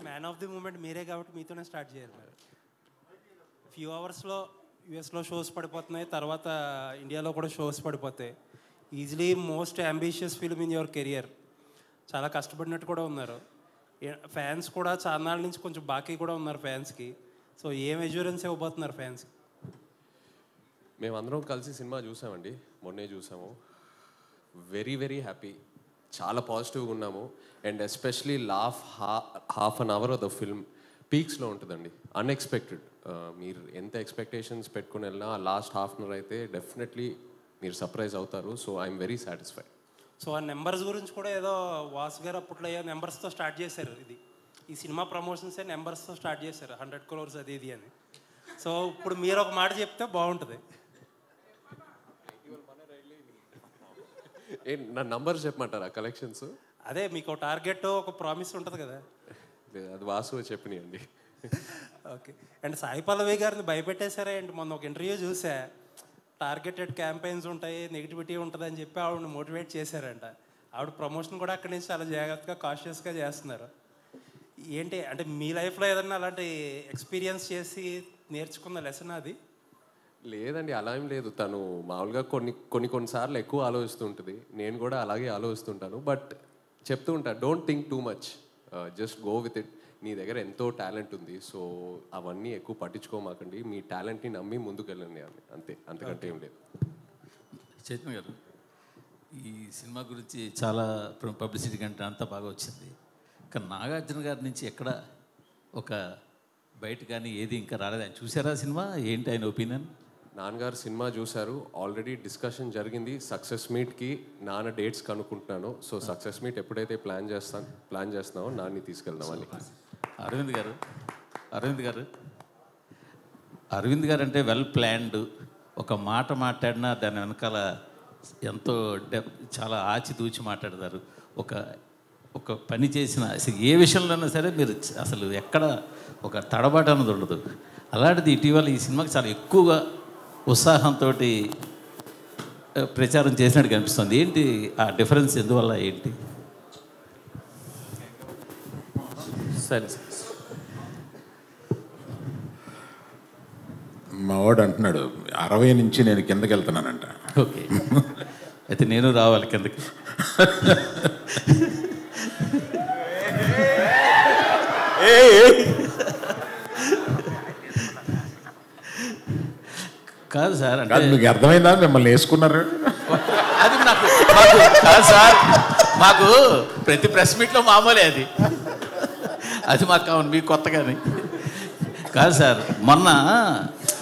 Man of the moment మీరే కాబట్టి మీతోనే స్టార్ట్ చేయాలి మరి. ఫ్యూ అవర్స్లో యూఎస్లో షోస్ పడిపోతున్నాయి, తర్వాత ఇండియాలో కూడా షోస్ పడిపోతాయి. Easily most ambitious film in your career. చాలా కష్టపడినట్టు కూడా ఉన్నారు. ఫ్యాన్స్ కూడా చాలా నాళ్ళ నుంచి కొంచెం బాకీ కూడా ఉన్నారు ఫ్యాన్స్కి. సో ఏం ఎష్యూరెన్స్ ఇవ్వబోతున్నారు ఫ్యాన్స్కి? మేమందరం కలిసి సినిమా చూసామండి, మొన్నే చూసాము. వెరీ వెరీ హ్యాపీ, చాలా పాజిటివ్గా ఉన్నాము. And especially half an hour of the film పీక్స్లో ఉంటుందండి. అన్ఎక్స్పెక్టెడ్. మీరు ఎంత ఎక్స్పెక్టేషన్స్ పెట్టుకుని వెళ్ళినా లాస్ట్ హాఫ్ అన్ అవర్ అయితే డెఫినెట్లీ మీరు సర్ప్రైజ్ అవుతారు. So I'm very satisfied. So ఆ నెంబర్స్ గురించి కూడా ఏదో వాసు గారు అప్పట్లో ఏదో నెంబర్స్తో స్టార్ట్ చేశారు. ఈ సినిమా ప్రమోషన్సే నెంబర్స్తో స్టార్ట్ చేశారు, 100 crores అది ఇది అని. సో ఇప్పుడు మీరు ఒక మాట చెప్తే బాగుంటుంది. నా నంబర్స్ చెప్పమంటారా కలెక్షన్స్? అదే మీకు టార్గెట్ ఒక ప్రామిస్ ఉంటుంది కదా, అది వాసు చెప్పినాయండి. ఓకే. అండ్ సాయి పల్లవి గారిని భయపెట్టేశారా అండి? మొన్న ఒక ఇంటర్వ్యూ చూసా, టార్గెటెడ్ క్యాంపెయిన్స్ ఉంటాయి, నెగిటివిటీ ఉంటుంది అని చెప్పి ఆవిడని మోటివేట్ చేశారంట. ఆవిడ ప్రమోషన్ కూడా అక్కడి నుంచి చాలా జాగ్రత్తగా కాషియస్గా చేస్తున్నారు. ఏంటి అంటే మీ లైఫ్లో ఏదన్నా అలాంటి ఎక్స్పీరియన్స్ చేసి నేర్చుకున్న లెసన్ అది? లేదండి, అలా ఏం లేదు. తను మామూలుగా కొన్నిసార్లు ఎక్కువ ఆలోచిస్తుంటుంది, నేను కూడా అలాగే ఆలోచిస్తుంటాను. బట్ చెప్తూ ఉంటాను, don't think too much, just go with it. నీ దగ్గర ఎంతో టాలెంట్ ఉంది, సో అవన్నీ ఎక్కువ పట్టించుకోమాకండి, మీ టాలెంట్ని నమ్మి ముందుకు వెళ్ళండి అని, అంతే, అంతకంటే ఏం లేదు. చైతన్య గారు, ఈ సినిమా గురించి చాలా పబ్లిసిటీ కంటే అంతా బాగా వచ్చింది. కానీ నాగార్జున గారి నుంచి ఎక్కడ ఒక బయట కానీ ఏది ఇంకా రాలేదు. ఆయన చూసారా సినిమా? ఏంటి ఆయన ఒపీనియన్? నాన్నగారు సినిమా చూశారు, ఆల్రెడీ డిస్కషన్ జరిగింది. సక్సెస్ మీట్కి నాన్న డేట్స్ కనుక్కుంటున్నాను. సో సక్సెస్ మీట్ ఎప్పుడైతే ప్లాన్ చేస్తున్నామో నాన్ని తీసుకెళ్దామని. అరవింద్ గారు అంటే వెల్ ప్లాన్డ్. ఒక మాట మాట్లాడినా దాని వెనకాల ఎంతో చాలా ఆచితూచి మాట్లాడతారు. ఒక పని చేసిన ఏ విషయంలోనైనా సరే మీరు అసలు ఎక్కడ ఒక తడబాటు అన్నది ఉండదు. అలాంటిది ఇటీవల ఈ సినిమాకి చాలా ఎక్కువగా ఉత్సాహంతో ప్రచారం చేసినట్టు కనిపిస్తుంది. ఏంటి ఆ డిఫరెన్స్? ఎందువల్ల ఏంటి? సరే, మా వాడు అంటున్నాడు 60 నుంచి నేను కిందకి వెళ్తున్నానంట. ఓకే, అయితే నేను రావాలి కిందకి. కాదు సార్, అంటే మీకు అర్థమైందా మిమ్మల్ని వేసుకున్నారు? అది మాకు కాదు సార్, మాకు ప్రతి ప్రెస్ మీట్లో మామూలే అది మాకు కావాలి, మీకు కొత్తగానే కాదు సార్. మొన్న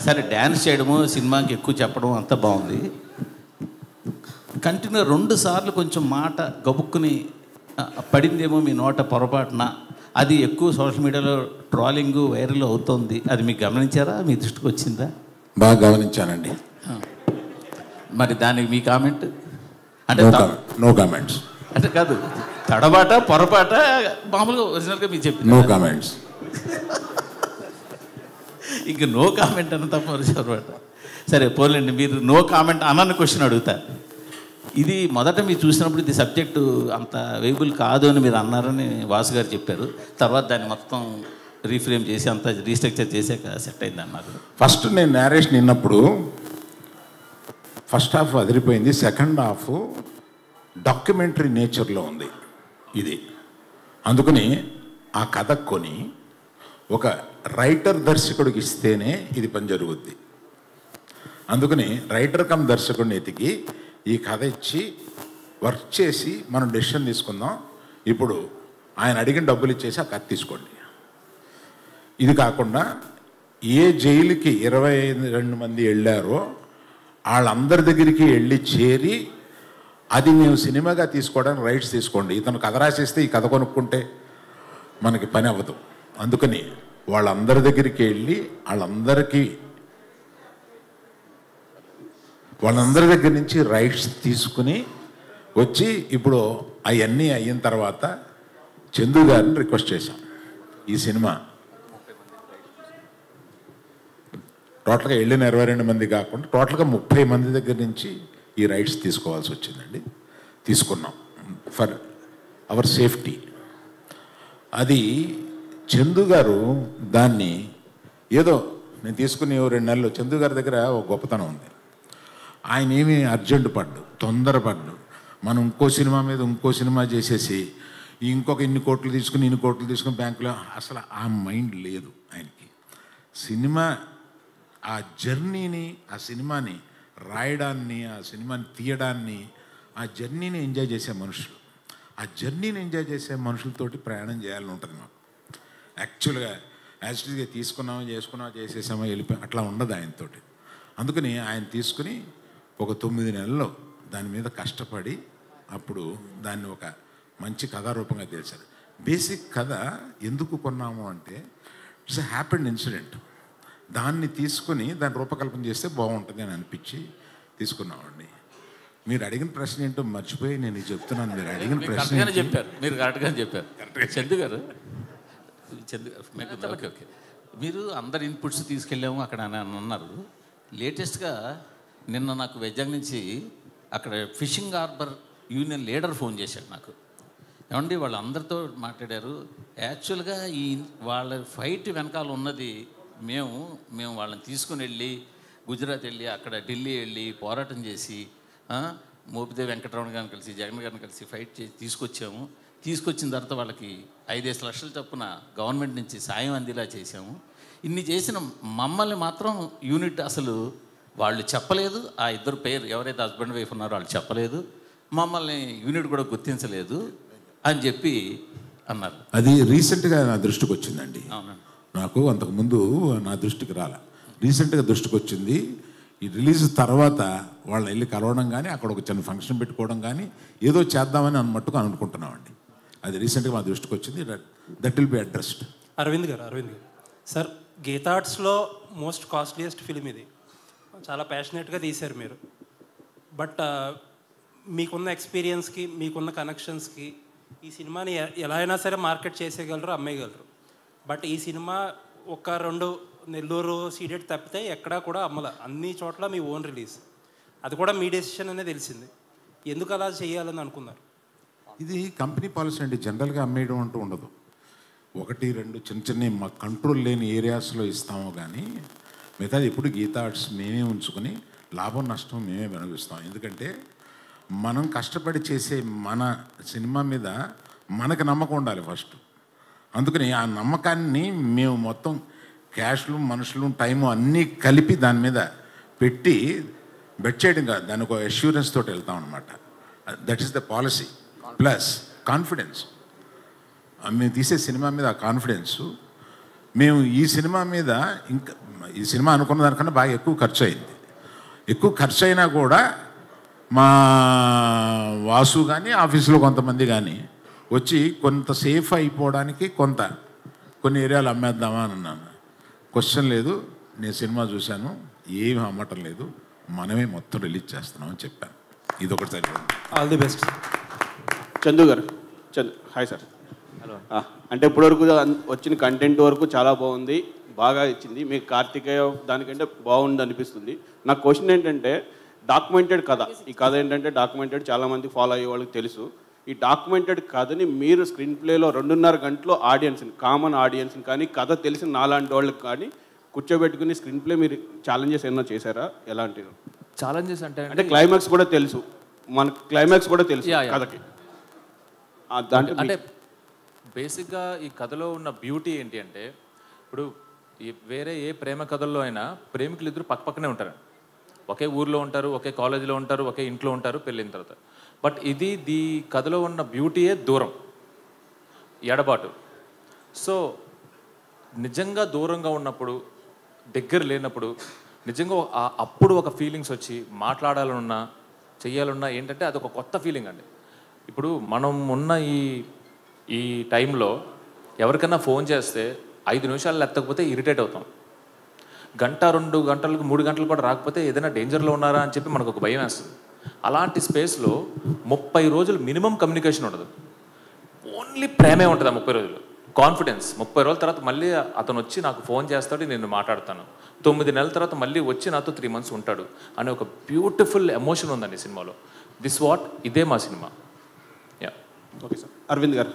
సరే డ్యాన్స్ చేయడము, సినిమాకి ఎక్కువ చెప్పడం అంతా బాగుంది. కంటిన్యూ 2 సార్లు కొంచెం మాట గబుక్కుని పడిందేమో మీ నోట పొరపాటున, అది ఎక్కువ సోషల్ మీడియాలో ట్రోలింగ్ వైరల్ అవుతుంది. అది మీకు గమనించారా? మీ దృష్టికి వచ్చిందా? బాగా గమనించానండి. మరి దానికి మీ కామెంట్? అంటే నో కామెంట్స్. అంటే కాదు, తడబాట పొరపాట మామూలుగా ఒరిజినల్గా మీకు చెప్పి నో కామెంట్స్. ఇంక నో కామెంట్ అన్న తప్ప పొరపాట. సరే పోలేండి, మీరు నో కామెంట్ అన్న క్వశ్చన్ అడుగుతా. ఇది మొదట మీరు చూసినప్పుడు ఇది సబ్జెక్టు అంత వేయబుల్ కాదు అని మీరు అన్నారని వాసు గారు చెప్పారు. తర్వాత దాన్ని మొత్తం రీఫ్రేమ్ చేసి అంతా రీస్ట్రక్చర్ చేసాక సెట్ అయింది అన్నారు. ఫస్ట్ నేను నేరేషన్ విన్నప్పుడు ఫస్ట్ హాఫ్ అదిరిపోయింది, సెకండ్ హాఫ్ డాక్యుమెంటరీ నేచర్లో ఉంది ఇది. అందుకని ఆ కథ కొని ఒక రైటర్ దర్శకుడికి ఇస్తేనే ఇది పని జరుగుద్ది. అందుకని రైటర్ కమ్ దర్శకుడిని ఎతికి ఈ కథ ఇచ్చి వర్క్ చేసి మనం డెసిషన్ తీసుకుందాం. ఇప్పుడు ఆయన అడిగిన డబ్బులు ఇచ్చేసి ఆ కథ తీసుకోండి. ఇది కాకుండా ఏ జైలుకి 22 మంది వెళ్ళారో వాళ్ళందరి దగ్గరికి వెళ్ళి చేరి అది మేము సినిమాగా తీసుకోవడానికి రైట్స్ తీసుకోండి, ఇతను కథ రాసేస్తే ఈ కథ కొనుక్కుంటే మనకి పని అవ్వదు. అందుకని వాళ్ళందరి దగ్గరికి వెళ్ళి వాళ్ళందరి దగ్గర నుంచి రైట్స్ తీసుకుని వచ్చి ఇప్పుడు అవన్నీ అయిన తర్వాత చందు గారిని రిక్వెస్ట్ చేశాం. ఈ సినిమా టోటల్గా వెళ్ళిన 22 మంది కాకుండా టోటల్గా 30 మంది దగ్గర నుంచి ఈ రైట్స్ తీసుకోవాల్సి వచ్చిందండి. తీసుకున్నాం ఫర్ అవర్ సేఫ్టీ. అది చందు గారు దాన్ని ఏదో నేను తీసుకుని 2 నెలలు చందు గారి దగ్గర ఒక గొప్పతనం ఉంది. ఆయన ఏమీ అర్జెంటు పడ్డు, తొందరపడ్డు. మనం ఇంకో సినిమా మీద ఇంకో సినిమా చేసేసి ఇంకొక ఇన్ని కోట్లు తీసుకుని బ్యాంకులో అసలు ఆ మైండ్ లేదు ఆయనకి. సినిమా ఆ జర్నీని, ఆ సినిమాని రాయడాన్ని, ఆ సినిమాని తీయడాన్ని, ఆ జర్నీని ఎంజాయ్ చేసే మనుషులు. ఆ జర్నీని ఎంజాయ్ చేసే మనుషులతోటి ప్రయాణం చేయాలని ఉంటుంది మాకు. యాక్చువల్గా యాక్చువల్గా చేసుకున్నామా చేసేసామా వెళ్ళిపోయి అట్లా ఉండదు ఆయనతోటి. అందుకని ఆయన తీసుకుని ఒక 9 నెలల్లో దాని మీద కష్టపడి అప్పుడు దాన్ని ఒక మంచి కథారూపంగా తెలిసారు. బేసిక్ కథ ఎందుకు కొన్నాము అంటే ఇట్స్ ఎ హ్యాపెండ్ ఇన్సిడెంట్. దాన్ని తీసుకుని దాని రూపకల్పన చేస్తే బాగుంటుంది అని అనిపించి తీసుకున్నామండి. మీరు అడిగిన ప్రశ్న ఏంటో మర్చిపోయి నేను చెప్తున్నాను. మీరు అడిగిన ప్రశ్న చెప్పారు, మీరు కరెక్ట్గానే చెప్పారు. చందు గారు ఓకే, మీరు అందరి ఇన్పుట్స్ తీసుకెళ్ళాము అక్కడ అని అన్నారు. లేటెస్ట్గా నిన్న నాకు వైజాగ్ నుంచి అక్కడ fishing harbour union leader phone చేశాడు నాకు. ఏమండి వాళ్ళందరితో మాట్లాడారు. యాక్చువల్గా వాళ్ళ ఫైట్ వెనకాల ఉన్నది మేము వాళ్ళని తీసుకుని వెళ్ళి గుజరాత్ వెళ్ళి అక్కడ ఢిల్లీ వెళ్ళి పోరాటం చేసి మోపిదేవి వెంకటరమణ గారిని కలిసి జగన్ గారిని కలిసి ఫైట్ చేసి తీసుకొచ్చిన తర్వాత వాళ్ళకి 5-5 లక్షల చొప్పున గవర్నమెంట్ నుంచి సాయం అందేలా చేసాము. ఇన్ని చేసిన మమ్మల్ని మాత్రం యూనిట్ అసలు వాళ్ళు చెప్పలేదు. ఆ ఇద్దరు పేరు ఎవరైతే హస్బెండ్ వైఫ్ ఉన్నారో వాళ్ళు చెప్పలేదు, మమ్మల్ని యూనిట్ కూడా గుర్తించలేదు అని చెప్పి అన్నారు. అది రీసెంట్గా నా దృష్టికి వచ్చిందండి. అవునండి, నాకు అంతకుముందు నా దృష్టికి రాలే, రీసెంట్గా దృష్టికి వచ్చింది. ఈ రిలీజ్ తర్వాత వాళ్ళని వెళ్ళి కలవడం కానీ అక్కడ ఒక చిన్న ఫంక్షన్ పెట్టుకోవడం కానీ ఏదో చేద్దామని మట్టుకు అనుకుంటున్నామండి. అది రీసెంట్గా మా దృష్టికి వచ్చింది. That will be addressed. Aravind గారు సార్, గీతా ఆర్ట్స్లో మోస్ట్ కాస్ట్లీయెస్ట్ ఫిలిం ఇది. చాలా ప్యాషనేట్గా తీశారు మీరు. బట్ మీకున్న ఎక్స్పీరియన్స్కి, మీకున్న కనెక్షన్స్కి ఈ సినిమాని ఎలా అయినా సరే మార్కెట్ చేసేయగలరు, అమ్మేయగలరు. బట్ ఈ సినిమా 1-2 నెల్లూరు సీడెడ్ తప్పితే ఎక్కడా కూడా అమ్మల. అన్ని చోట్ల మీ ఓన్ రిలీజ్. అది కూడా మీ డెసిషన్ అనే తెలిసింది. ఎందుకు అలా చేయాలని అనుకున్నారు? ఇది కంపెనీ పాలసీ అండి. జనరల్గా అమ్మేయడం అంటూ ఉండదు. 1-2 చిన్న మా కంట్రోల్ లేని ఏరియాస్లో ఇస్తాము కానీ మిగతాది ఎప్పుడు గీతా ఆర్ట్స్ మేమే ఉంచుకొని లాభం నష్టం మేమే వినిపిస్తాం. ఎందుకంటే మనం కష్టపడి చేసే మన సినిమా మీద మనకు నమ్మకం ఉండాలి ఫస్ట్. అందుకని ఆ నమ్మకాన్ని మేము మొత్తం క్యాష్లు, మనుషులు, టైము అన్నీ కలిపి దాని మీద పెట్టి బెట్ చేయడం కాదు, దాని ఒక అష్యూరెన్స్ తోటి వెళ్తాం అనమాట. That is the policy. Plus confidence. మేము తీసే సినిమా మీద ఆ కాన్ఫిడెన్సు. మేము ఈ సినిమా మీద ఇంకా ఈ సినిమా అనుకున్న దానికన్నా బాగా ఎక్కువ ఖర్చు అయింది. ఎక్కువ ఖర్చు అయినా కూడా మా వాసు కానీ ఆఫీసులో కొంతమంది కానీ వచ్చి కొంత సేఫ్ అయిపోవడానికి కొన్ని ఏరియాలు అమ్మేద్దామా అని అన్నాను. క్వశ్చన్ లేదు, నేను సినిమా చూశాను, ఏమి అమ్మటం లేదు, మనమే మొత్తం రిలీజ్ చేస్తున్నామని చెప్పాను. ఇది ఒకటి సరిపోయింది. All the best. చందు గారు, హాయ్ సార్. హలో. అంటే ఇప్పటివరకు వచ్చిన కంటెంట్ వరకు చాలా బాగుంది, బాగా ఇచ్చింది. మీకు కార్తికేయ దానికంటే బాగుంది అనిపిస్తుంది. నా క్వశ్చన్ ఏంటంటే, డాక్యుమెంటెడ్ కథ, ఈ కథ ఏంటంటే డాక్యుమెంటెడ్, చాలామంది ఫాలో అయ్యే వాళ్ళకి తెలుసు. ఈ డాక్యుమెంటెడ్ కథని మీరు స్క్రీన్ ప్లేలో 2.5 గంటలో ఆడియన్స్ని, కామన్ ఆడియన్స్ని కానీ కథ తెలిసిన నాలాంటి వాళ్ళకి కానీ కూర్చోబెట్టుకుని స్క్రీన్ ప్లే మీరు ఛాలెంజెస్ ఏమన్నా చేశారా? ఎలాంటివి ఛాలెంజెస్ అంటే క్లైమాక్స్ కూడా తెలుసు, మన క్లైమాక్స్ కూడా తెలుసు కథకి. అంటే బేసిక్గా ఈ కథలో ఉన్న బ్యూటీ ఏంటి అంటే, ఇప్పుడు వేరే ఏ ప్రేమ కథల్లో అయినా ప్రేమికులు ఇద్దరు పక్కనే ఉంటారు, ఒకే ఊర్లో ఉంటారు, ఒకే కాలేజీలో ఉంటారు, ఒకే ఇంట్లో ఉంటారు పెళ్ళిన తర్వాత. బట్ ఈ కథలో ఉన్న బ్యూటీయే దూరం, ఎడబాటు. సో నిజంగా దూరంగా ఉన్నప్పుడు, దగ్గర లేనప్పుడు నిజంగా అప్పుడు ఒక ఫీలింగ్స్ వచ్చి మాట్లాడాలన్నా చెయ్యాలన్నా ఏంటంటే అదొక కొత్త ఫీలింగ్ అండి. ఇప్పుడు మనం ఉన్న ఈ టైంలో ఎవరికైనా ఫోన్ చేస్తే 5 నిమిషాలు ఎత్తకపోతే ఇరిటేట్ అవుతాం. 1-2 గంటలకు 3 గంటలు కూడా రాకపోతే ఏదైనా డేంజర్లో ఉన్నారా అని చెప్పి మనకు ఒక భయం వేస్తుంది. అలాంటి స్పేస్లో 30 రోజులు మినిమం కమ్యూనికేషన్ ఉండదు, ఓన్లీ ప్రేమే ఉంటుంది. 30 రోజులు కాన్ఫిడెన్స్. 30 రోజుల తర్వాత మళ్ళీ అతను వచ్చి నాకు ఫోన్ చేస్తాడు, నేను మాట్లాడతాను. 9 నెలల తర్వాత మళ్ళీ వచ్చి నాతో 3 months ఉంటాడు అనే ఒక బ్యూటిఫుల్ ఎమోషన్ ఉందండి సినిమాలో. ఇదే మా సినిమా. Okay sir. అరవింద్ గారు,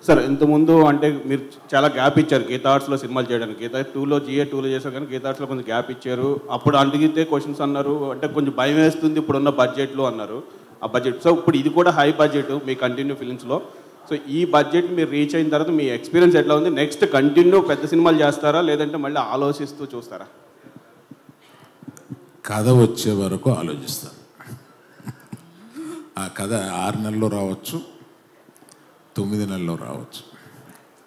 సార్ ఇంతకుముందు అంటే మీరు చాలా గ్యాప్ ఇచ్చారు గీతా ఆర్ట్స్లో సినిమాలు చేయడానికి. గీతా 2లో GA 2లో చేశారు కానీ గీతా ఆర్ట్స్లో కొంచెం గ్యాప్ ఇచ్చారు. అప్పుడు అడిగితే క్వశ్చన్స్ అన్నారు, అంటే కొంచెం భయం వేస్తుంది ఇప్పుడున్న బడ్జెట్లో అన్నారు. ఆ బడ్జెట్ సో ఇప్పుడు ఇది కూడా హై బడ్జెట్ మీ కంటిన్యూ ఫిలిమ్స్లో. సో ఈ బడ్జెట్ మీరు రీచ్ అయిన తర్వాత మీ ఎక్స్పీరియన్స్ ఎట్లా ఉంది? నెక్స్ట్ కంటిన్యూ పెద్ద సినిమాలు చేస్తారా లేదంటే మళ్ళీ ఆలోచిస్తూ చూస్తారా? కథ వచ్చే వరకు ఆలోచిస్తాను. ఆ కథ 6 నెలల్లో రావచ్చు, 9 నెలల్లో రావచ్చు.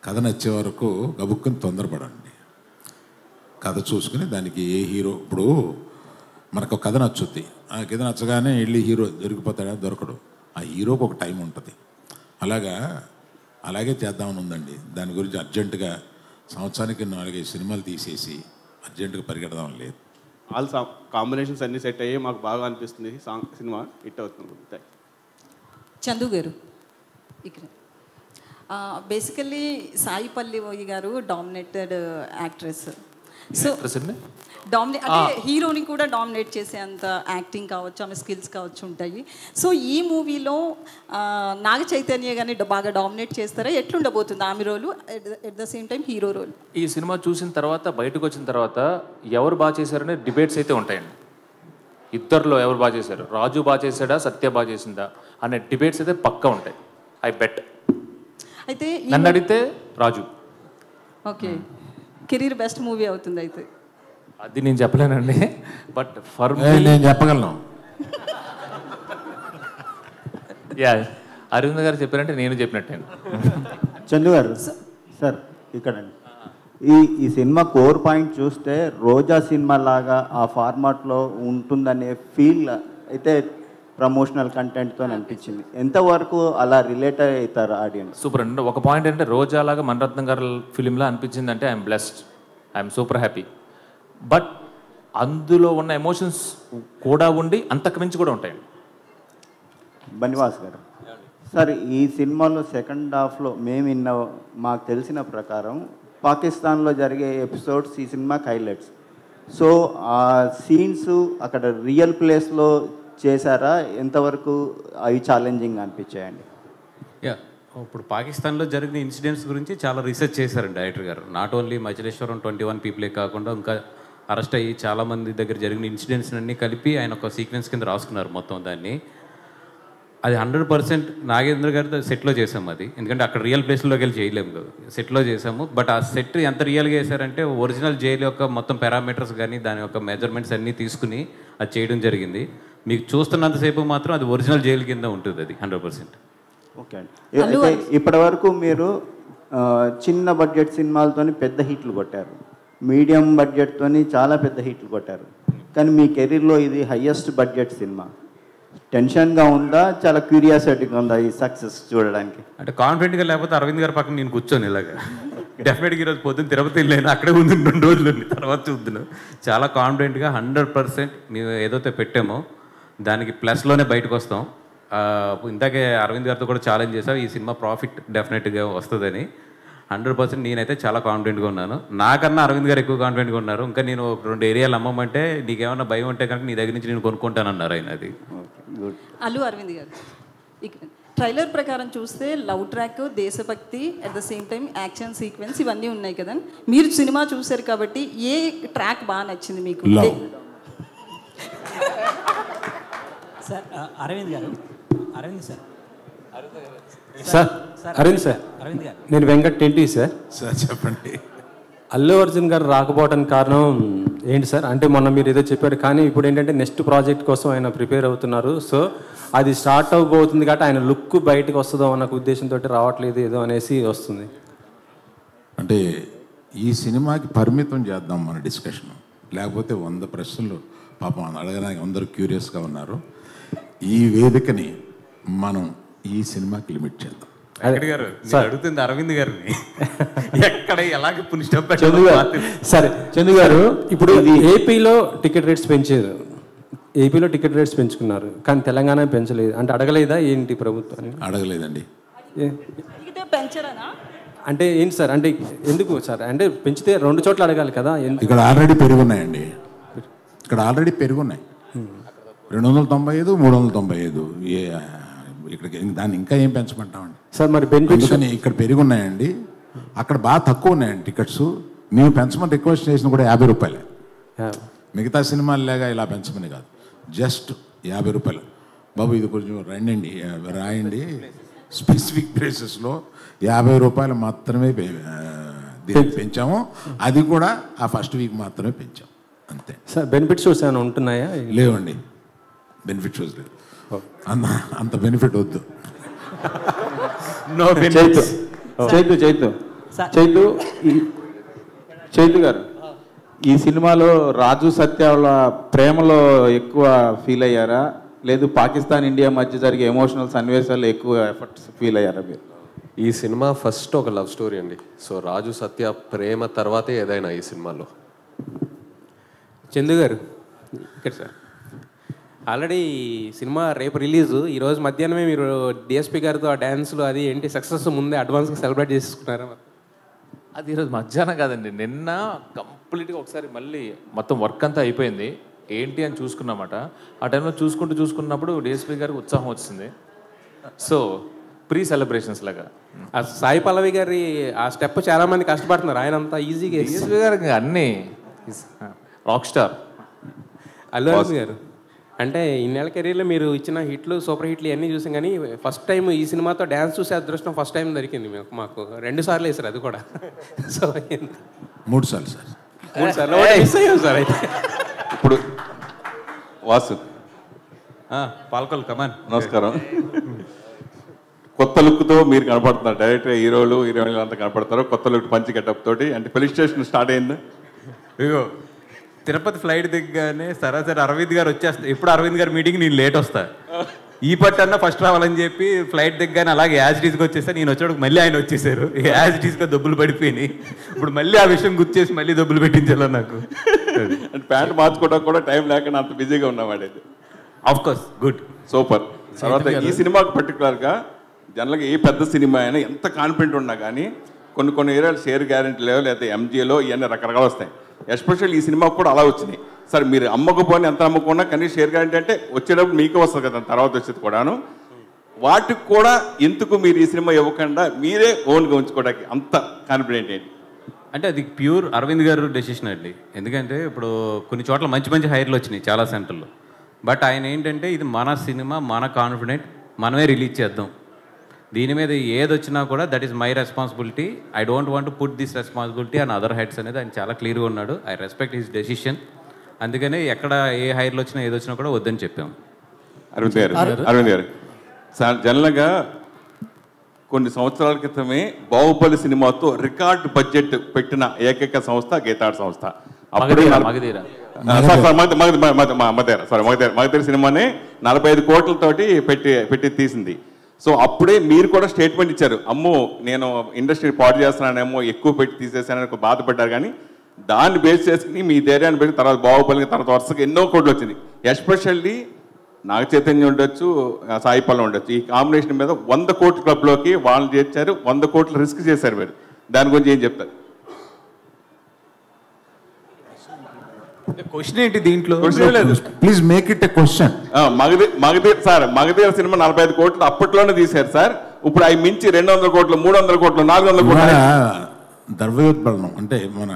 కథ నచ్చే వరకు గబుక్కుని తొందరపడండి. కథ చూసుకుని దానికి ఏ హీరో, ఇప్పుడు మనకు కథ నచ్చుద్ది, ఆ కథ నచ్చగానే వెళ్ళి హీరో దొరికిపోతాడా? దొరకడు. ఆ హీరోకి ఒక టైం ఉంటుంది. అలాగే చేద్దామని ఉందండి. దాని గురించి అర్జెంటుగా సంవత్సరానికి 4-5 సినిమాలు తీసేసి అర్జెంటుగా పరిగెడదాం లేదు. ఆల్ కాంబినేషన్స్ అన్నీ సెట్ అయ్యి మాకు బాగా అనిపిస్తుంది. సినిమా హిట్ అవుతుంది. చందు గారు ఇక్కడ బేసికల్లీ సాయి పల్లవి గారు డామినేటెడ్ యాక్ట్రెస్. సో అంటే హీరోని కూడా డామినేట్ చేసేంత యాక్టింగ్ కావచ్చు, ఆమె స్కిల్స్ కావచ్చు ఉంటాయి. సో ఈ మూవీలో నాగ చైతన్య గారిని బాగా డామినేట్ చేస్తారా? ఎట్లుండబోతుంది ఆమె role, at the same time hero role? ఈ సినిమా చూసిన తర్వాత బయటకు వచ్చిన తర్వాత ఎవరు బాగా చేశారనే డిబేట్స్ అయితే ఉంటాయండి. ఇద్దరిలో ఎవరు బాగా చేశారు, రాజు బాగా చేశాడా సత్య బాగా చేసిందా అనే డిబేట్స్ అయితే పక్కా ఉంటాయి. I bet. అయితే నన్ను అడిగితే Raju. Okay, career best movie అవుతుంది అయితే. అది నేను చెప్పలేనండి, బట్ ఫర్ నేను చెప్పగలను. యా, అరవింద్ గారు చెప్పారంటే నేను చెప్పినట్టే. చందు గారు సార్ ఇక్కడండి, ఈ సినిమా కోర్ పాయింట్ చూస్తే రోజా సినిమా లాగా ఆ ఫార్మాట్లో ఉంటుందనే ఫీల్ అయితే ప్రమోషనల్ కంటెంట్తో అనిపించింది. ఎంతవరకు అలా రిలేట్ అవుతారు ఆడియన్స్? సూపర్ అండి. ఒక పాయింట్ అంటే రోజా లాగా మణిరత్నం గారి ఫిలింలా అనిపించింది అంటే I'm blessed, I'm super happy. But అందులో ఉన్న ఎమోషన్స్ కూడా ఉండి అంతకు మించి కూడా ఉంటాయండి. బనివాస్ గారు సార్, ఈ సినిమాలో సెకండ్ హాఫ్లో మాకు తెలిసిన ప్రకారం పాకిస్తాన్లో జరిగే ఎపిసోడ్స్ ఈ సినిమాకి హైలైట్స్. సో ఆ సీన్స్ అక్కడ రియల్ ప్లేస్లో చేశారా? ఎంతవరకు అవి ఛాలెంజింగ్ అనిపించాయండి? యా, ఇప్పుడు పాకిస్తాన్లో జరిగిన ఇన్సిడెంట్స్ గురించి చాలా రీసెర్చ్ చేశారండి డైరెక్టర్ గారు. నాట్ ఓన్లీ మచిలేశ్వరం 21 పీపులే కాకుండా ఇంకా అరెస్ట్ అయ్యి చాలామంది దగ్గర జరిగిన ఇన్సిడెంట్స్ అన్నీ కలిపి ఆయన ఒక సీక్వెన్స్ కింద రాసుకున్నారు మొత్తం దాన్ని. అది 100% నాగేంద్ర గారితో సెట్లో చేసాము అది, ఎందుకంటే అక్కడ రియల్ ప్లేస్లోకి వెళ్ళి చేయలేము కదా, సెట్లో చేసాము. బట్ ఆ సెట్ ఎంత రియల్గా చేశారంటే ఒరిజినల్ జైలు యొక్క మొత్తం పారామీటర్స్ కానీ దాని యొక్క మెజర్మెంట్స్ అన్నీ తీసుకుని అది చేయడం జరిగింది. మీకు చూస్తున్నంతసేపు మాత్రం అది ఒరిజినల్ జైలు కింద ఉంటుంది అది 100%. ఓకే అండి. ఇప్పటి వరకు మీరు చిన్న బడ్జెట్ సినిమాలతో పెద్ద హిట్లు కొట్టారు, మీడియం బడ్జెట్తో చాలా పెద్ద హిట్లు కొట్టారు, కానీ మీ కెరీర్లో ఇది హయ్యెస్ట్ బడ్జెట్ సినిమా. టెన్షన్గా ఉందా, చాలా క్యూరియాసిటీగా ఉందా ఈ సక్సెస్ చూడడానికి? అంటే కాన్ఫిడెంట్గా లేకపోతే అరవింద్ గారి పక్కన నేను కూర్చొని ఇలాగా డెఫినెట్గా ఈరోజు పొద్దున్న తిరుపతి వెళ్ళాను, అక్కడే ఉంది 2 రోజులు తర్వాత చూద్దాను. చాలా కాన్ఫిడెంట్గా 100% మేము ఏదైతే పెట్టామో దానికి ప్లస్లోనే బయటకు వస్తాం. ఇందాకే అరవింద్ గారితో కూడా ఛాలెంజ్ చేసాం, ఈ సినిమా ప్రాఫిట్ డెఫినెట్గా వస్తుందని. 100% నేనైతే చాలా కాన్ఫిడెంట్గా ఉన్నాను. నాకన్నా అరవింద్ గారు ఎక్కువ కాన్ఫిడెంట్గా ఉన్నారు. ఇంకా నేను 2 ఏరియాలు అమ్మమంటే నీకేమన్నా భయం ఉంటే కనుక నీ దగ్గర నుంచి నేను కొనుక్కుంటానన్నారు ఆయన. అది అల్లు అరవింద్ గారు ఇక్కడ ట్రైలర్ ప్రకారం చూస్తే లవ్ ట్రాక్, దేశభక్తి, at the same time action sequence ఇవన్నీ ఉన్నాయి కదా. మీరు సినిమా చూశారు కాబట్టి ఏ ట్రాక్ బాగా నచ్చింది మీకు? సార్ అరవింద్ గారు, అరవింద్ సార్ అరవింద్ సార్, నేను వెంకట్ టెంటీ సార్. సార్ చెప్పండి. అల్లు అర్జున్ గారు రాకపోవడానికి కారణం ఏంటి సార్? అంటే మొన్న మీరు ఏదో చెప్పారు, కానీ ఇప్పుడు ఏంటంటే నెక్స్ట్ ప్రాజెక్ట్ కోసం ఆయన ప్రిపేర్ అవుతున్నారు. సో అది స్టార్ట్ అవ్వబోతుంది కాబట్టి ఆయన లుక్ బయటకు వస్తుందో అన్న ఉద్దేశంతో రావట్లేదు ఏదో అనేసి వస్తుంది. అంటే ఈ సినిమాకి పరిమితం చేద్దాం మన డిస్కషన్, లేకపోతే 100 ప్రశ్నలు పాపం అడగడానికి అందరూ క్యూరియస్గా ఉన్నారు. ఈ వేదికని మనం ఈ సినిమాకి లిమిట్ చేద్దాం. అడుగుతుంది అరవింద్ గారిని ఎక్కడ ఎలాగ సరే చందు గారు, ఇప్పుడు ఏపీలో టికెట్ రేట్స్ పెంచారు, ఏపీలో టికెట్ రేట్స్ పెంచుకున్నారు, కానీ తెలంగాణ పెంచలేదు. అంటే అడగలేదా ఏంటి ప్రభుత్వాన్ని? అడగలేదండి. అంటే ఏంటి సార్, అంటే ఎందుకు సార్? అంటే పెంచితే 2 చోట్ల అడగాలి కదా. ఇక్కడ ఆల్రెడీ పెరుగున్నాయండి, ఇక్కడ ఆల్రెడీ పెరుగున్నాయి. 295, 395 ఇక్కడికి దాన్ని ఇంకా ఏం పెంచమంటామండి సార్ మరి బెనిఫిట్స్ అందుకని ఇక్కడ పెరిగి ఉన్నాయండి, అక్కడ బాగా తక్కువ ఉన్నాయండి టికెట్స్. మేము పెంచమని రిక్వెస్ట్ చేసిన కూడా 50 రూపాయలే. మిగతా సినిమాలు లేగా ఇలా పెంచమని కాదు, జస్ట్ 50 రూపాయలు. బాబు ఇది కొంచెం రండి రాయండి, స్పెసిఫిక్ ప్లేసెస్లో 50 రూపాయలు మాత్రమే పెంచాము. అది కూడా ఆ ఫస్ట్ వీక్ మాత్రమే పెంచాం, అంతే. సార్ బెనిఫిట్ షోస్ ఏమైనా ఉంటున్నాయా? లేవండి, బెనిఫిట్ షోస్ లేదు. అంత బెనిఫిట్ వద్దు. నో చైతు గారు, ఈ సినిమాలో రాజు సత్య వాళ్ళ ప్రేమలో ఎక్కువ ఫీల్ అయ్యారా, లేదు పాకిస్తాన్ ఇండియా మధ్య జరిగే ఎమోషనల్ సన్నివేశాలు ఎక్కువ ఎఫర్ట్స్ ఫీల్ అయ్యారా మీరు? ఈ సినిమా ఫస్ట్ ఒక లవ్ స్టోరీ అండి. సో రాజు సత్య ప్రేమ తర్వాతే ఏదైనా ఈ సినిమాలో. చందు గారు ఇక్కడ సార్, ఆల్రెడీ సినిమా రేపు రిలీజు, ఈరోజు మధ్యాహ్నమే మీరు డిఎస్పీ గారితో ఆ డ్యాన్స్లు అది ఏంటి సక్సెస్ ముందే అడ్వాన్స్గా సెలబ్రేట్ చేసుకున్నారా? అది ఈరోజు మధ్యాహ్నం కాదండి, నిన్న కంప్లీట్గా ఒకసారి మళ్ళీ మొత్తం వర్క్ అంతా అయిపోయింది ఏంటి అని చూసుకున్నమాట. ఆ టైంలో చూసుకున్నప్పుడు డిఎస్పీ గారికి ఉత్సాహం వచ్చింది. సో ప్రీ సెలబ్రేషన్స్ లాగా ఆ సాయి పల్లవి గారి ఆ స్టెప్ చాలా మంది కష్టపడుతున్నారు, ఆయన అంతా ఈజీగా. డిఎస్పీ గారికి అన్నీ రాక్ స్టార్. అల్లు అర్జున్ గారు అంటే ఇన్నేళ్ళ కెరీర్లో మీరు ఇచ్చిన హిట్లు సూపర్ హిట్లు ఇవన్నీ చూసాం, కానీ ఫస్ట్ టైం ఈ సినిమాతో డ్యాన్స్ చూసే అదృష్టం ఫస్ట్ టైం దొరికింది మాకు. 2 సార్లు వేసారు, అది కూడా. సో 3 సార్లు సార్, 3 సార్లు మిస్ అయ్యాం సార్. అయితే ఇప్పుడు వాసు పాల్కొల్ కమాన్, నమస్కారం. కొత్త లుక్తో మీరు కనపడుతున్నారు, డైరెక్ట్గా హీరోయిన్లు అంతా కనపడతారు కొత్త లుక్, పంచి గెటప్ తోటి. అంటే పోలీస్ స్టేషన్ స్టార్ట్ అయింది. ఇగో తిరుపతి ఫ్లైట్ దిగ్గానే సరాసరి అరవింద్ గారు వచ్చేస్తా. ఇప్పుడు అరవింద్ గారు మీటింగ్ నేను లేట్ వస్తా, ఈ పట్టన్నా ఫస్ట్ రావాలని చెప్పి ఫ్లైట్ దిగ్గానే అలాగే యాజ్ డీస్గా వచ్చేస్తా. నేను వచ్చేటప్పుడు మళ్ళీ ఆయన వచ్చేసారు, యాజ్ డీస్గా దెబ్బలు పడిపోయినాయి. ఇప్పుడు మళ్ళీ ఆ విషయం గుర్తు చేసి మళ్ళీ దెబ్బలు పెట్టించాలి నాకు. అంటే ప్యాంట్ మార్చుకోవడానికి కూడా టైం లేకుండా అంత బిజీగా ఉన్నామండి. Of course good, super. తర్వాత ఈ సినిమాకి పర్టికులర్గా జనరల్గా ఏ పెద్ద సినిమా అయినా ఎంత కాన్ఫిడెంట్ ఉన్నా కానీ కొన్ని ఏరియాలు షేర్ గ్యారెంటీ లేవు, లేకపోతే ఎంజీలో ఇవన్నీ రకరకాలు వస్తాయి. ఎస్పెషల్ ఈ సినిమాకు కూడా అలా వచ్చినాయి. సరే మీరు అమ్మకపోయినా ఎంత అమ్మకున్నా కానీ షేర్ గ్యారెంటీ అంటే వచ్చేటప్పుడు మీకే వస్తుంది కదా, తర్వాత వచ్చేది కూడాను. వాటికి కూడా ఎందుకు మీరు ఈ సినిమా ఇవ్వకుండా మీరే ఓన్గా ఉంచుకోవడానికి అంత కాన్ఫిడెంట్ ఏంటి? అంటే అది ప్యూర్ అరవింద్ గారు డెసిషన్ అండి. ఎందుకంటే ఇప్పుడు కొన్ని చోట్ల మంచి హైర్లు వచ్చినాయి చాలా సెంటర్లో. బట్ ఆయన ఏంటంటే ఇది మన సినిమా, మన కాన్ఫిడెంట్, మనమే రిలీజ్ చేద్దాం, దీని మీద ఏది వచ్చినా కూడా that is my responsibility, I don't want to put this responsibility on other heads అనేది ఆయన చాలా క్లియర్గా ఉన్నాడు. I respect his decision. అందుకనే ఎక్కడ ఏ హైర్లు వచ్చినా ఏది వచ్చినా కూడా వద్దని చెప్పాము. అరవింద్ గారు జనరల్గా కొన్ని సంవత్సరాల క్రితమే బాహుబలి సినిమాతో రికార్డ్ బడ్జెట్ పెట్టిన ఏకైక సంస్థ గీతాడ్ సంస్థ. మగధీర సినిమాని 45 కోట్లతోటి పెట్టి తీసింది. సో అప్పుడే మీరు కూడా స్టేట్మెంట్ ఇచ్చారు, అమ్మో నేను ఇండస్ట్రీ పాడు చేస్తున్నానేమో, ఎక్కువ పెట్టి తీసేసానని బాధపడ్డారు. కానీ దాన్ని బేస్ చేసుకుని మీ ధైర్యాన్ని పెట్టి తర్వాత బాహుబలికి తర్వాత వరుసగా ఎన్నో కోట్లు వచ్చింది. ఎస్పెషల్లీ నాగ చైతన్యం ఉండొచ్చు, సాయి పల్లవి ఉండొచ్చు, ఈ కాంబినేషన్ మీద 100 కోట్ల క్లబ్లోకి వాళ్ళు చేర్చారు. 100 కోట్లు రిస్క్ చేశారు మీరు. దాని గురించి ఏం చెప్తారు? క్వశ్చన్ ఏంటి దీంట్లో? Please make it a question. Magadheera cinema 45 కోట్లు అప్పట్లోనే తీశారు సార్. ఇప్పుడు అవి మించి 200 కోట్లు, 300 కోట్లు, 400 కోట్లు. ద్రవ్యోత్పన్నం అంటే మన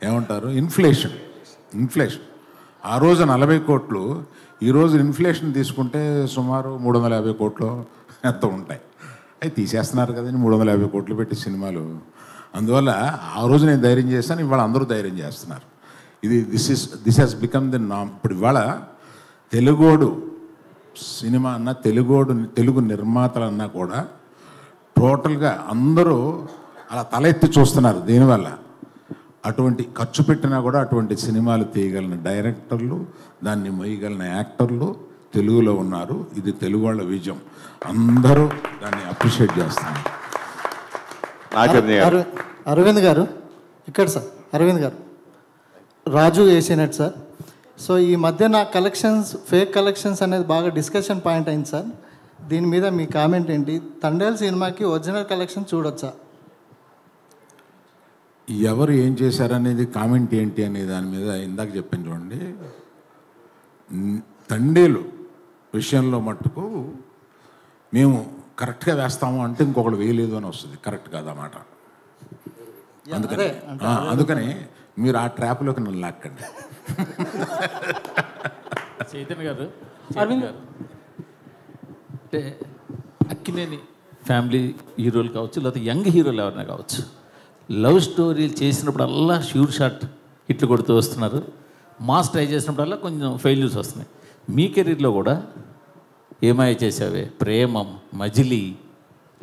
ఏమంటారు, ఇన్ఫ్లేషన్. ఆ రోజు 40 కోట్లు, ఈరోజు ఇన్ఫ్లేషన్ తీసుకుంటే సుమారు 350 కోట్లు ఎంత ఉంటాయి. అవి తీసేస్తున్నారు కదండి 350 కోట్లు పెట్టి సినిమాలు. అందువల్ల ఆ రోజు నేను ధైర్యం చేస్తాను, ఇవాళ అందరూ ధైర్యం చేస్తున్నారు. దిస్ హ్యాస్ బికమ్ ది నామ్. ఇప్పుడు ఇవాళ తెలుగోడు సినిమా అన్నా, తెలుగు నిర్మాతలన్నా కూడా టోటల్గా అందరూ అలా తల ఎత్తి చూస్తున్నారు. దీనివల్ల అటువంటి ఖర్చు పెట్టినా కూడా అటువంటి సినిమాలు తీయగలిగిన డైరెక్టర్లు, దాన్ని మొయ్యగలిగిన యాక్టర్లు తెలుగులో ఉన్నారు. ఇది తెలుగు వాళ్ళ విజయం. అందరూ దాన్ని అప్రిషియేట్ చేస్తున్నారు. అరవింద్ గారు ఇక్కడ సార్, అరవింద్ గారు రాజు వేసినట్టు సార్. సో ఈ మధ్య నా ఫేక్ కలెక్షన్స్ అనేది బాగా డిస్కషన్ పాయింట్ అయింది సార్. దీని మీద మీ కామెంట్ ఏంటి? తండేల్ సినిమాకి ఒరిజినల్ కలెక్షన్ చూడొచ్చా? ఎవరు ఏం చేశారనేది కామెంట్ ఏంటి అనే దాని మీద ఇందాక చెప్పాను చూడండి. తండేలు విషయంలో మట్టుకు మేము కరెక్ట్గా వేస్తాము అంటే ఇంకొకళ్ళు వేయలేదు అని వస్తుంది. కరెక్ట్ కాదు అన్నమాట. అందుకని మీరు ఆ ట్రాప్లోకి నన్ను లాక్కండి. చైతన్య గారు, అరవింద్ గారు అంటే అక్కినేని ఫ్యామిలీ హీరోలు కావచ్చు, లేకపోతే యంగ్ హీరోలు ఎవరైనా కావచ్చు, లవ్ స్టోరీలు చేసినప్పుడల్లా షూట్ షాట్ హిట్లు కొడుతూ వస్తున్నారు. మాస్ ట్రై చేసినప్పుడల్లా కొంచెం ఫెయిల్యూర్స్ వస్తున్నాయి. మీ కెరీర్లో కూడా ఏమాయ చేసావే, ప్రేమం, మజిలీ,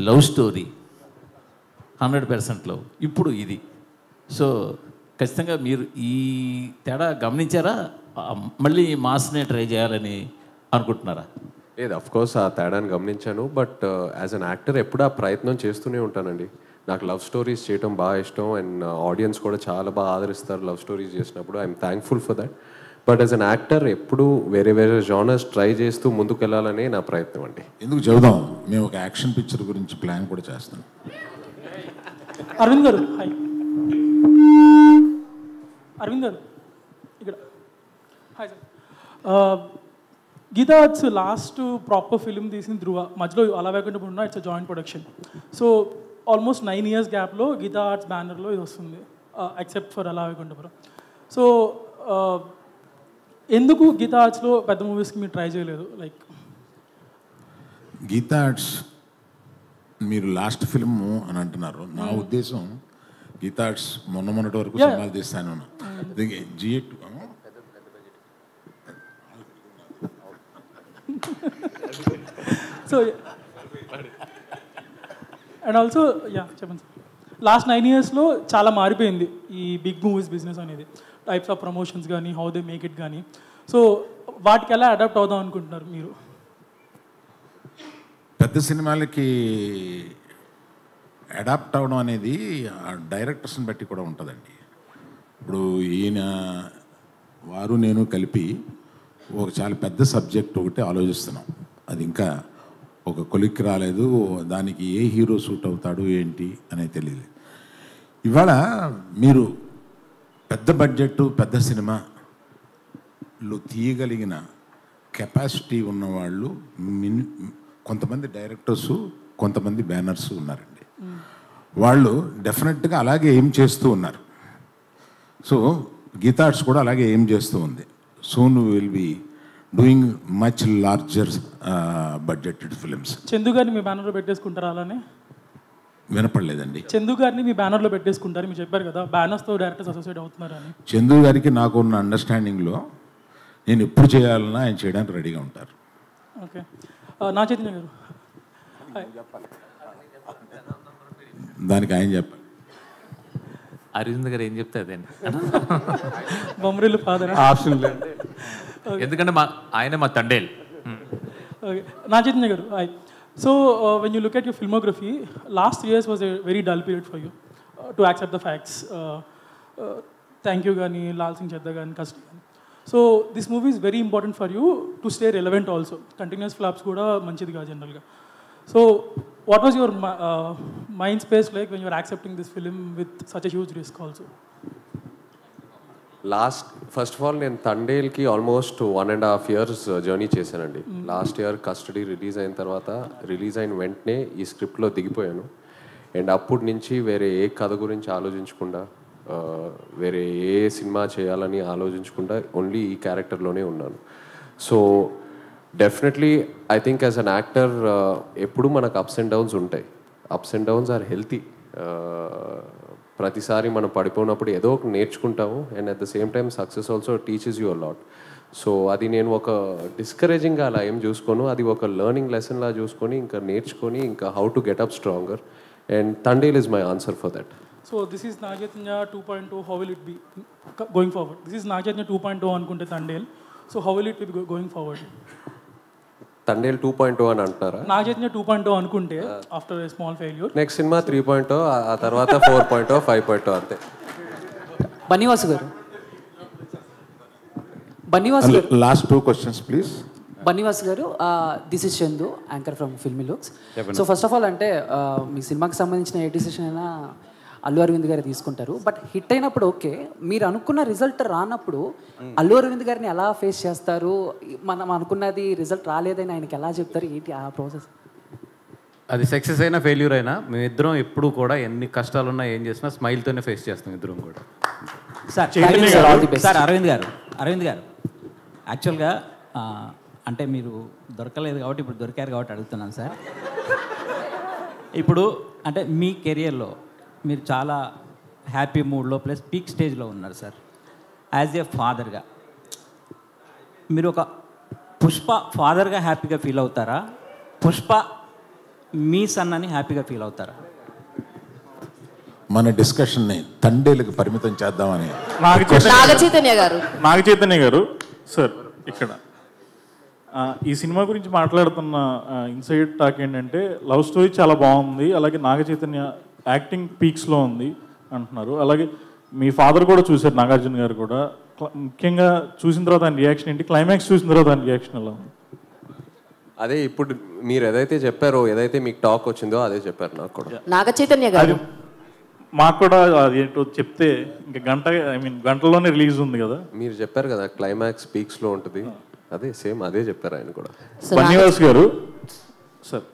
లవ్ స్టోరీ 100%లో ఇప్పుడు ఇది. సో ఖచ్చితంగా మీరు ఈ తేడా గమనించారా? మళ్ళీ మాస్నే ట్రై చేయాలని అనుకుంటున్నారా? లేదు, అఫ్కోర్స్ ఆ తేడాన్ని గమనించాను. బట్ యాజ్ అన్ యాక్టర్ ఎప్పుడు ఆ ప్రయత్నం చేస్తూనే ఉంటానండి. నాకు లవ్ స్టోరీస్ చేయడం బాగా ఇష్టం అండ్ ఆడియన్స్ కూడా చాలా బాగా ఆదరిస్తారు లవ్ స్టోరీస్ చేసినప్పుడు. I'm thankful for that. But as an actor ఎప్పుడు వేరే వేరే జానర్స్ ట్రై చేస్తూ ముందుకు వెళ్ళాలనే నా ప్రయత్నం అండి. ఎందుకు చెబుదాం, మేము ఒక యాక్షన్ పిక్చర్ గురించి ప్లాన్ కూడా చేస్తాం. అరవింద్ గారు, హాయ్. అరవింద్ గారు ఇక్కడ, hi sir. Geetha Arts last proper film తీసిన ధృవ, మధ్యలో అలా వేకుండా ఉన్న it's joint production. So almost 9 years గ్యాప్లో గీతా ఆర్ట్స్ బ్యానర్లో ఇది వస్తుంది, ఎక్సెప్ట్ ఫర్ అలా వేకుంటపురం. సో ఎందుకు గీతా ఆర్ట్స్లో పెద్ద మూవీస్కి మీరు ట్రై చేయలేదు? లైక్ గీతా ఆర్ట్స్ మీరు లాస్ట్ ఫిల్మ్ అని అంటున్నారు. నా ఉద్దేశం గీతా ఆర్ట్స్ మొన్నటి వరకు సినిమాలు తీస్తాను. జిఎట్ సో అండ్ ఆల్సో చెప్పండి సార్. లాస్ట్ 9 yearsలో చాలా మారిపోయింది ఈ బిగ్ మూవీస్ బిజినెస్ అనేది. టైప్స్ ఆఫ్ ప్రమోషన్స్ కానీ, హౌ దే మేక్ ఇట్ కానీ. సో వాటికి ఎలా అడాప్ట్ అవుదాం అనుకుంటున్నారు మీరు? పెద్ద సినిమాలకి అడాప్ట్ అవడం అనేది డైరెక్టర్స్ని బట్టి కూడా ఉంటుందండి. ఇప్పుడు ఈయన వారు నేను కలిపి ఒక చాలా పెద్ద సబ్జెక్ట్ ఒకటి ఆలోచిస్తున్నాం. అది ఇంకా ఒక కొలిక్కి రాలేదు. దానికి ఏ హీరో సూట్ అవుతాడు ఏంటి అనేది తెలియదు. ఇవాళ మీరు పెద్ద బడ్జెట్ పెద్ద సినిమాలు తీయగలిగిన కెపాసిటీ ఉన్నవాళ్ళు కొంతమంది డైరెక్టర్స్, కొంతమంది బ్యానర్స్ ఉన్నారండి. వాళ్ళు డెఫినెట్గా అలాగే ఏం చేస్తూ ఉన్నారు. సో గీతా ఆర్ట్స్ కూడా అలాగే ఏం చేస్తూ ఉంది. Soon will be doing much larger budgeted films. Chandu గారిని మీ బ్యానర్లో పెట్టేసుకుంటారా? అలానే వినపడలేదండి. చందు గారిని మీ బ్యానర్లో పెట్టేసుకుంటారు, మీరు చెప్పారు కదా బ్యానర్స్తో డైరెక్టర్స్ అసోసియేట్ అవుతున్నారు అని. చందు గారికి నాకు ఉన్న అండర్స్టాండింగ్లో నేను ఎప్పుడు చేయాలన్నా ఆయన చేయడానికి రెడీగా ఉంటారు. ఓకే. నా చైతన్య గారు, దానికి ఆయన చెప్పాలి. అరవింద్ గారు ఏం చెప్తే అదేండి బొమ్మరిల్లు ఫాదర్ ఆప్షన్ లేదు, ఎందుకంటే ఆయన మా తండేల్. ఓకే. నా Chaitanya garu, hi. So when you look at your filmography, last years was a very dull period for you to accept the facts. Thank you కానీ, లాల్ సింగ్ చెద్దా కానీ, కస్ట్ కానీ. So this movie is very important for you to stay relevant also. Continuous flops కూడా మంచిది కాదు జనరల్గా. So what was your mind space like when you're accepting this film with such a huge risk also? First of all నేను తండేల్కి almost 1.5 years journey చేశానండి. Last year custody release అయిన తర్వాత, release అయిన వెంటనే ఈ స్క్రిప్ట్లో దిగిపోయాను. అండ్ అప్పటి నుంచి వేరే ఏ కథ గురించి ఆలోచించకుండా, వేరే ఏ సినిమా చేయాలని ఆలోచించకుండా ఓన్లీ ఈ క్యారెక్టర్లోనే ఉన్నాను. So definitely I think as an actor ఎప్పుడు మనకు అప్స్ అండ్ డౌన్స్ ఉంటాయి. Ups and downs are healthy. ప్రతిసారి మనం పడిపోయినప్పుడు ఏదో ఒక నేర్చుకుంటాము. And at the same time success also teaches you a lot. So అది నేను ఒక డిస్కరేజింగ్గా అలా ఏం చూసుకోను, అది ఒక లెర్నింగ్ లెసన్లా చూసుకొని ఇంకా నేర్చుకొని ఇంకా how to get up stronger. And Thandel is my answer for that. So this is Naga Chaitanya 2.0. How will it be going forward? This is Naga Chaitanya 2.0 అనుకుంటే Thandel. So how will it be going forward? Thandel 2.0 అని అంటారా? నాగచైతన్య 2.0 అనుకుంటే after a small failure, next cinema 3.0, ఆ తర్వాత 4.0, 5.0 అంతే. బన్నీవాసు గారు, బన్నీవాసు గారు, last 2 questions please. Bunny Vasu గారు, this is Chandu, anchor from filmy looks. So first of all అంటే మీ సినిమాకి సంబంధించిన ఏ డిసిషన్ అయినా అల్లు అరవింద్ గారు తీసుకుంటారు. బట్ హిట్ అయినప్పుడు ఓకే, మీరు అనుకున్న రిజల్ట్ రానప్పుడు అల్లు అరవింద్ గారిని ఎలా ఫేస్ చేస్తారు? మనం అనుకున్నది రిజల్ట్ రాలేదని ఆయనకి ఎలా చెప్తారు? ఏంటి ఆ ప్రాసెస్? అది సక్సెస్ అయినా ఫెయిల్యూర్ అయినా మేమిద్దరం ఎప్పుడు కూడా ఎన్ని కష్టాలున్నా ఏం చేసినా స్మైల్తోనే ఫేస్ చేస్తాం ఇద్దరం కూడా. సార్ అరవింద్ గారు యాక్చువల్గా అంటే మీరు దొరకలేదు కాబట్టి ఇప్పుడు దొరికారు కాబట్టి అడుగుతున్నాను సార్. ఇప్పుడు అంటే మీ కెరియర్లో మీరు చాలా హ్యాపీ మూడ్లో ప్లస్ పీక్ స్టేజ్లో ఉన్నారు సార్. యాజ్ ఏ ఫాదర్గా మీరు ఒక పుష్ప ఫాదర్గా హ్యాపీగా ఫీల్ అవుతారా, పుష్ప మీ సన్ అని హ్యాపీగా ఫీల్ అవుతారా? మన డిస్కషన్ని తండేలకు పరిమితం చేద్దామని నాగ చైతన్య గారు సార్ ఇక్కడ ఈ సినిమా గురించి మాట్లాడుతున్న ఇన్సైడ్ టాక్ ఏంటంటే లవ్ స్టోరీ చాలా బాగుంది, అలాగే నాగ చైతన్య యాక్టింగ్ పీక్స్లో ఉంది అంటున్నారు. అలాగే మీ ఫాదర్ కూడా చూశారు నాగార్జున గారు కూడా. ముఖ్యంగా చూసిన తర్వాత ఆయన రియాక్షన్ ఏంటి, క్లైమాక్స్ చూసిన తర్వాత ఆయన రియాక్షన్ ఎలా ఉంది? అదే ఇప్పుడు మీరు ఏదైతే చెప్పారో, ఏదైతే మీకు టాక్ వచ్చిందో అదే చెప్పారు నాకు కూడా. నాగ చైతన్య గారు మాకు కూడా అదేంటో చెప్తే ఇంకా గంటలోనే రిలీజ్ ఉంది కదా. మీరు చెప్పారు కదా క్లైమాక్స్ పీక్స్లో ఉంటుంది, అదే సేమ్ అదే చెప్పారు ఆయన కూడా. బన్నివాస్ గారు సార్,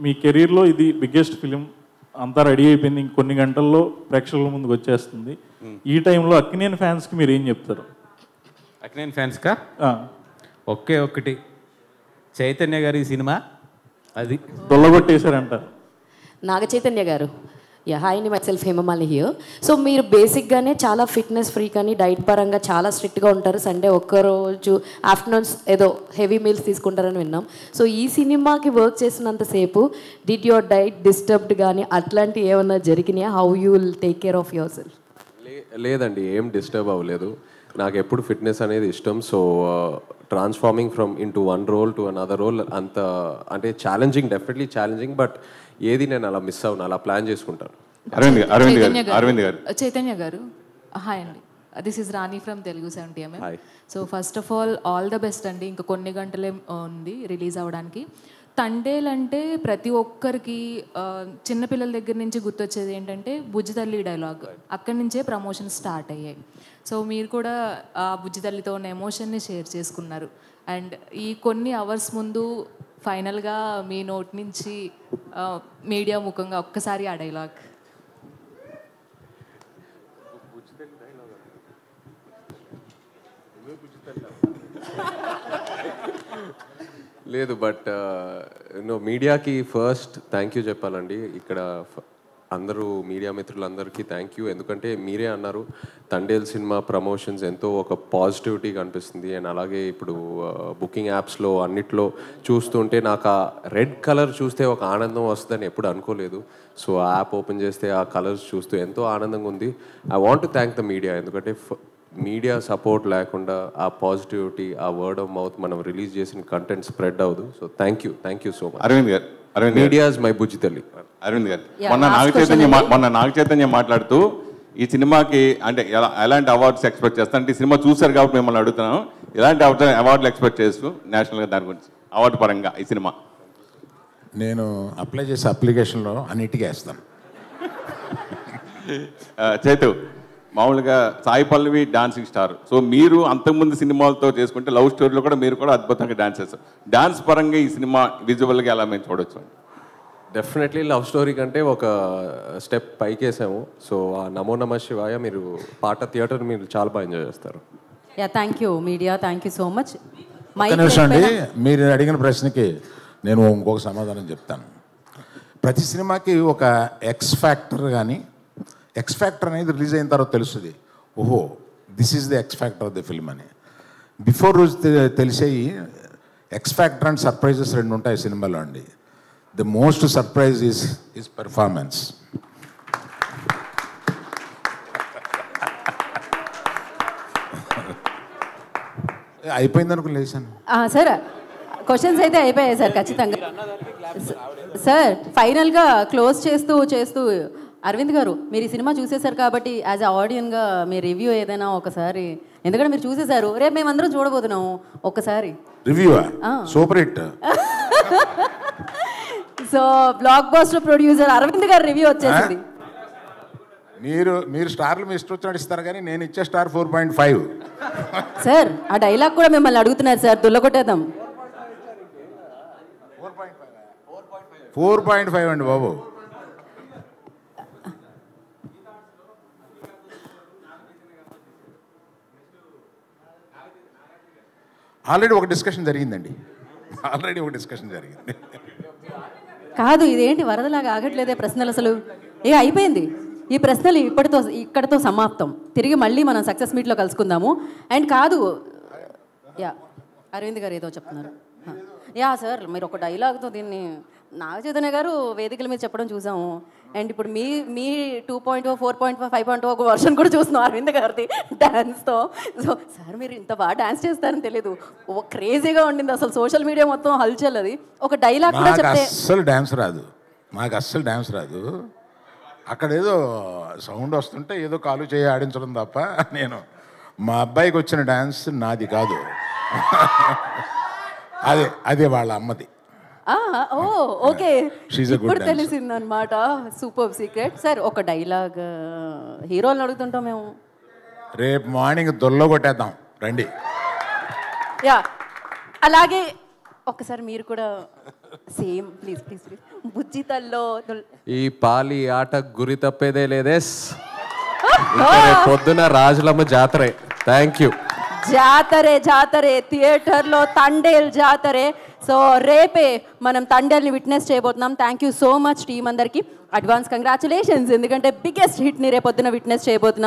మీ కెరీర్లో ఇది బిగ్గెస్ట్ ఫిలిం, అంతా రెడీ అయిపోయింది, ఇంకొన్ని గంటల్లో ప్రేక్షకుల ముందుకు వచ్చేస్తుంది. ఈ టైంలో అక్కినేని ఫ్యాన్స్కి మీరు ఏం చెప్తారు? అక్కినేని ఫ్యాన్స్కా ఒక్కటి చైతన్య గారి సినిమా అది దొల్లగొట్టేశారంటారు. నాగ చైతన్య గారు, హాయ్ ని మైసెల్ఫ్ హేమమాలిని హియర్. సో మీరు బేసిక్గానే చాలా ఫిట్నెస్ ఫ్రీ కానీ డైట్ పరంగా చాలా స్ట్రిక్ట్గా ఉంటారు. సండే ఒక్కరోజు ఆఫ్టర్నూన్స్ ఏదో హెవీ మీల్స్ తీసుకుంటారని విన్నాం. సో ఈ సినిమాకి వర్క్ చేసినంతసేపు డిడ్ యువర్ డైట్ డిస్టర్బ్డ్ కానీ అట్లాంటి ఏమన్నా జరిగినాయా? How you will take care of your self? లేదండి, ఏం డిస్టర్బ్ అవ్వలేదు. నాకు ఎప్పుడు ఫిట్నెస్ అనేది ఇష్టం. So transforming from into one role to another role అంత అంటే ఛాలెంజింగ్, డెఫినెట్లీ ఛాలెంజింగ్, బట్ ఏది నేను అలా మిస్ అవును, అలా ప్లాన్ చేసుకుంటాను. చైతన్య గారు హాయ్ అండి, this is Rani from Telugu 70mm. So first of all the best అండి. ఇంకా కొన్ని గంటలే ఉంది రిలీజ్ అవ్వడానికి. తండేల్ అంటే ప్రతి ఒక్కరికి చిన్నపిల్లల దగ్గర నుంచి గుర్తొచ్చేది ఏంటంటే బుజ్జి తల్లి డైలాగ్, అక్కడి నుంచే ప్రమోషన్ స్టార్ట్ అయ్యాయి. సో మీరు కూడా ఆ బుజ్జి తల్లితో ఉన్న ఎమోషన్ని షేర్ చేసుకున్నారు. అండ్ ఈ కొన్ని అవర్స్ ముందు ఫైనల్గా మీ నోట్ నుంచి మీడియా ముఖంగా ఒక్కసారి ఆ డైలాగ్. లేదు, బట్ మీడియాకి ఫస్ట్ థ్యాంక్ యూ చెప్పాలండి. ఇక్కడ అందరూ మీడియా మిత్రులందరికీ థ్యాంక్ యూ. ఎందుకంటే మీరే అన్నారు తండేల్ సినిమా ప్రమోషన్స్ ఎంతో ఒక పాజిటివిటీ కనిపిస్తుంది. అండ్ అలాగే ఇప్పుడు బుకింగ్ యాప్స్లో అన్నిట్లో చూస్తుంటే నాకు ఆ రెడ్ కలర్ చూస్తే ఒక ఆనందం వస్తుందని ఎప్పుడు అనుకోలేదు. సో ఆ యాప్ ఓపెన్ చేస్తే ఆ కలర్స్ చూస్తూ ఎంతో ఆనందంగా ఉంది. I want to thank the media, ఎందుకంటే మీడియా సపోర్ట్ లేకుండా ఆ పాజిటివిటీ, ఆ వర్డ్ ఆఫ్ మౌత్ మనం రిలీజ్ చేసిన కంటెంట్ స్ప్రెడ్ అవ్వదు. So thank you so much. Aravind garu, media is my బుజ్జి తల్లి. అరవింద్ గారు, మొన్న నాగ చైతన్య మాట్లాడుతూ ఈ సినిమాకి అంటే ఎలాంటి అవార్డ్స్ ఎక్స్పెక్ట్ చేస్తాను అంటే, ఈ సినిమా చూసారు కాబట్టి మిమ్మల్ని అడుగుతున్నాను, ఎలాంటి అవార్డులు ఎక్స్పెక్ట్ చేస్తూ నేషనల్గా దాని గురించి అవార్డు పరంగా ఈ సినిమా? నేను అప్లై చేసే అప్లికేషన్లో అన్నిటికీ వేస్తాను. చైతు, మామూలుగా Sai Pallavi dancing star. So మీరు అంతకుముందు సినిమాలతో చేసుకుంటే లవ్ స్టోరీలో కూడా మీరు కూడా అద్భుతంగా డాన్స్ చేస్తారు. డాన్స్ పరంగా ఈ సినిమా విజువల్గా ఎలా మేము చూడొచ్చు? డెఫినెట్లీ లవ్ స్టోరీ కంటే ఒక స్టెప్ పైకి వేసాము. సో ఆ నమో నమ శివాయ మీరు పాట థియేటర్ మీరు చాలా బాగా ఎంజాయ్ చేస్తారు. Thank you media, thank you so much. అండి, మీరు అడిగిన ప్రశ్నకి నేను ఇంకొక సమాధానం చెప్తాను. ప్రతి సినిమాకి ఒక ఎక్స్ ఫ్యాక్టర్ కానీ, ఎక్స్ ఫ్యాక్టర్ అనేది రిలీజ్ అయిన తర్వాత తెలుస్తుంది, ఓహో this is the X factor of the film అని. బిఫోర్ రోజు తెలిసేవి ఎక్స్ ఫ్యాక్టర్ అండ్ సర్ప్రైజెస్ రెండు ఉంటాయి సినిమాలో అండి. The most surprise is his performance. అయిపోయింది అనుకుని లేచాను సార్. క్వశ్చన్స్ అయితే అయిపోయాయి సార్ ఖచ్చితంగా. సార్ ఫైనల్గా క్లోజ్ చేస్తూ అరవింద్ గారు, మీరు ఈ సినిమా చూసేశారు కాబట్టి యాజ్ అ ఆడియన్గా మీ రివ్యూ ఏదైనా ఒకసారి, ఎందుకంటే మీరు చూసేశారు, రేపు మేమందరం చూడబోతున్నాము, ఒక్కసారి review super hit. So blockbuster producer Aravind garu review వచ్చేసింది. మీరు స్టార్లు మీ ఇష్టం వచ్చినట్టు ఇస్తారు, కానీ నేను ఇచ్చే స్టార్ 4.5. సార్ ఆ డైలాగ్ కూడా మిమ్మల్ని అడుగుతున్నారు సార్, దుల్లగొట్టేద్దాం. 4.5 అండి బాబు. ఆల్రెడీ ఒక డిస్కషన్ జరిగిందండి. కాదు, ఇదేంటి వరదలాగా ఆగట్లేదే ప్రశ్నలు అసలు. అయిపోయింది ఈ ప్రశ్నలు ఇక్కడితో సమాప్తం. తిరిగి మళ్ళీ మనం సక్సెస్ మీట్లో కలుసుకుందాము. అండ్ కాదు, అరవింద్ గారు ఏదో చెప్తున్నారు. సార్ మీరు ఒక డైలాగ్తో దీన్ని నాగ చైతన్య గారు వేదికల మీద చెప్పడం చూసాము. అండ్ ఇప్పుడు మీ 2.0, 4.5, 5.0 ఒక వర్షన్ కూడా చూస్తున్నాం అరవింద్ గారిది డ్యాన్స్తో. సో సార్ మీరు ఇంత బాగా డ్యాన్స్ చేస్తారని తెలియదు, క్రేజీగా ఉండింది అసలు. సోషల్ మీడియా మొత్తం హల్చల్. అది ఒక డైలాగ్ కూడా చెప్తే అస్సలు డ్యాన్స్ రాదు, మాకు అస్సలు డ్యాన్స్ రాదు. అక్కడ ఏదో సౌండ్ వస్తుంటే ఏదో కాలు చేయి ఆడించడం తప్ప నేను మా అబ్బాయికి వచ్చిన డ్యాన్స్ నాది కాదు, అదే వాళ్ళ అమ్మది. ఓకే, ఇప్పుడు తెలిసింది అనమాట. Super secret. సార్ ఒక డైలాగ్ హీరోలను అడుగుతుంటాం మేము. రేపు మార్నింగ్ దొల్లో కొట్టేద్దాం రండి. అలాగే ఒకసారి మీరు కూడా సేమ్ ప్లీజ్ ప్లీజ్ ప్లీజ్. బుజ్జితల్లో ఈ పాలి ఆట గురి తప్పేదే లేదే. పొద్దున రాజులమ్మ జాతరే. Thank you. జాతరే థియేటర్లో తండేల్ జాతరే. సో రేపే మనం తండేల్ని విట్నెస్ చేయబోతున్నాం. Thank you so much team అందరికీ. అడ్వాన్స్ కంగ్రాచులేషన్స్, ఎందుకంటే బిగ్గెస్ట్ హిట్ని రేపొద్దున విట్నెస్ చేయబోతున్నాం.